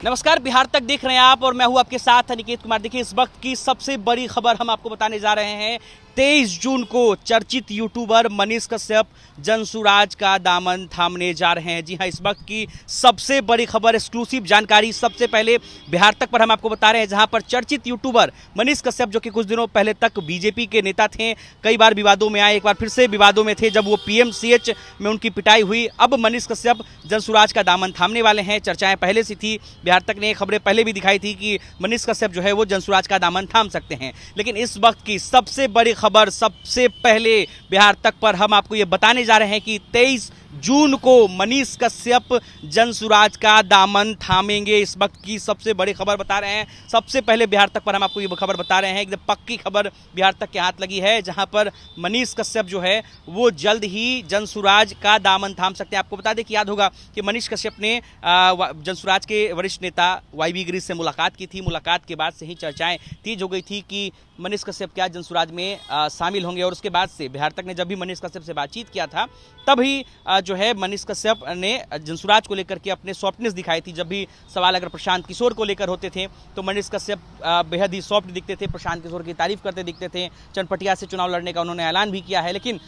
नमस्कार, बिहार तक देख रहे हैं आप और मैं हूं आपके साथ अनिकेत कुमार। देखिए, इस वक्त की सबसे बड़ी खबर हम आपको बताने जा रहे हैं। 23 जून को चर्चित यूट्यूबर मनीष कश्यप जनसुराज का दामन थामने जा रहे हैं। जी हां, इस वक्त की सबसे बड़ी खबर, एक्सक्लूसिव जानकारी सबसे पहले बिहार तक पर हम आपको बता रहे हैं, जहां पर चर्चित यूट्यूबर मनीष कश्यप, जो कि कुछ दिनों पहले तक बीजेपी के नेता थे, कई बार विवादों में आए, एक बार फिर से विवादों में थे जब वो पीएमसीएच में उनकी पिटाई हुई। अब मनीष कश्यप जनसुराज का दामन थामने वाले हैं। चर्चाएं पहले से थी, बिहार तक ने खबरें पहले भी दिखाई थी कि मनीष कश्यप जो है वो जनसुराज का दामन थाम सकते हैं। लेकिन इस वक्त की सबसे बड़ी खबर सबसे पहले बिहार तक पर हम आपको ये बताने जा रहे हैं कि 23 जून को मनीष कश्यप जनसुराज का दामन थामेंगे। इस वक्त की सबसे बड़ी खबर बता रहे हैं, सबसे पहले बिहार तक पर हम आपको ये खबर बता रहे हैं। एकदम पक्की खबर बिहार तक के हाथ लगी है, जहां पर मनीष कश्यप जो है वो जल्द ही जनसुराज का दामन थाम सकते हैं। आपको बता दें कि याद होगा कि मनीष कश्यप ने जनसुराज के वरिष्ठ नेता वाईबी गिरीश से मुलाकात की थी। मुलाकात के बाद से ही चर्चाएं तेज हो गई थी कि मनीष कश्यप क्या जनसुराज में शामिल होंगे। और उसके बाद से बिहार तक ने जब भी मनीष कश्यप से बातचीत किया था, तभी जो है मनीष कश्यप ने जनसुराज को लेकर के अपने सॉफ्टनेस दिखाई थी। जब भी सवाल अगर प्रशांत किशोर को लेकर होते थे तो मनीष कश्यप बेहद ही सॉफ्ट दिखते थे, प्रशांत किशोर की तारीफ करते दिखते थे। चनपटिया से चुनाव लड़ने का उन्होंने ऐलान भी किया है। लेकिन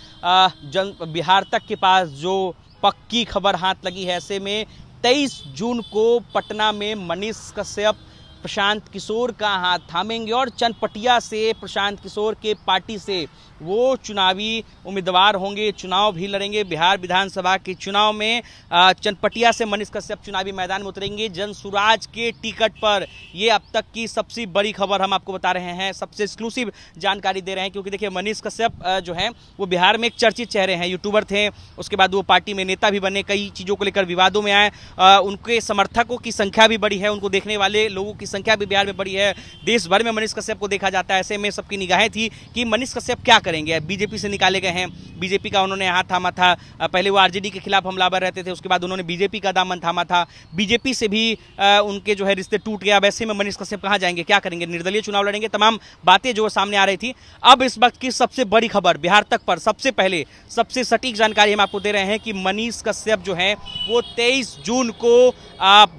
बिहार तक के पास जो पक्की खबर हाथ लगी है, ऐसे में 23 जून को पटना में मनीष कश्यप प्रशांत किशोर का हाथ थामेंगे और चनपटिया से प्रशांत किशोर के पार्टी से वो चुनावी उम्मीदवार होंगे, चुनाव भी लड़ेंगे। बिहार विधानसभा के चुनाव में चनपटिया से मनीष कश्यप चुनावी मैदान में उतरेंगे जनसुराज के टिकट पर। ये अब तक की सबसे बड़ी खबर हम आपको बता रहे हैं, सबसे एक्सक्लूसिव जानकारी दे रहे हैं। क्योंकि देखिए, मनीष कश्यप जो हैं वो बिहार में एक चर्चित चेहरे हैं, यूट्यूबर थे, उसके बाद वो पार्टी में नेता भी बने, कई चीज़ों को लेकर विवादों में आए। उनके समर्थकों की संख्या भी बढ़ी है, उनको देखने वाले लोगों की संख्या भी बिहार में बढ़ी है। देश भर में मनीष कश्यप को देखा जाता है। ऐसे में सबकी निगाहें थी कि मनीष कश्यप क्या करेंगे। बीजेपी से निकाले गए हैं, बीजेपी का उन्होंने हाथ थामा था। पहले वो आरजेडी के खिलाफ हमलावर रहते थे, उसके बाद उन्होंने बीजेपी का दामन थामा था। बीजेपी से भी उनके जो है रिश्ते टूट गया। वैसे में मनीष कश्यप कहाँ जाएंगे, क्या करेंगे, निर्दलीय चुनाव लड़ेंगे, तमाम बातें जो सामने आ रही थी। अब इस वक्त की सबसे बड़ी खबर बिहार तक पर सबसे पहले सबसे सटीक जानकारी हम आपको दे रहे हैं कि मनीष कश्यप जो है वो 23 जून को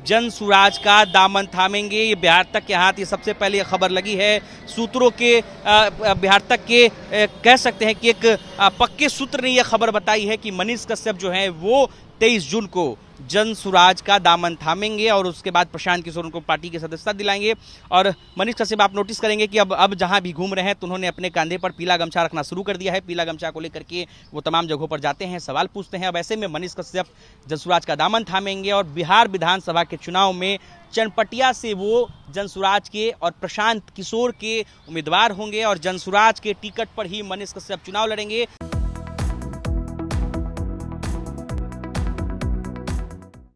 जनसुराज का दामन थामेंगे। ये बिहार तक के हाथ ये सबसे पहले खबर लगी है। सूत्रों के बिहार तक के कह सकते हैं कि एक पक्के सूत्र ने यह खबर बताई है कि मनीष कश्यप जो है वो 23 जून को जनसुराज का दामन थामेंगे और उसके बाद प्रशांत किशोर उनको पार्टी की सदस्यता दिलाएंगे। और मनीष कश्यप आप नोटिस करेंगे कि अब जहां भी घूम रहे हैं तो उन्होंने अपने कंधे पर पीला गमछा रखना शुरू कर दिया है। पीला गमछा को लेकर के वो तमाम जगहों पर जाते हैं, सवाल पूछते हैं। अब ऐसे में मनीष कश्यप जनसुराज का दामन थामेंगे और बिहार विधानसभा के चुनाव में चनपटिया से वो जनसुराज के और प्रशांत किशोर के उम्मीदवार होंगे और जनसुराज के टिकट पर ही मनीष कश्यप चुनाव लड़ेंगे।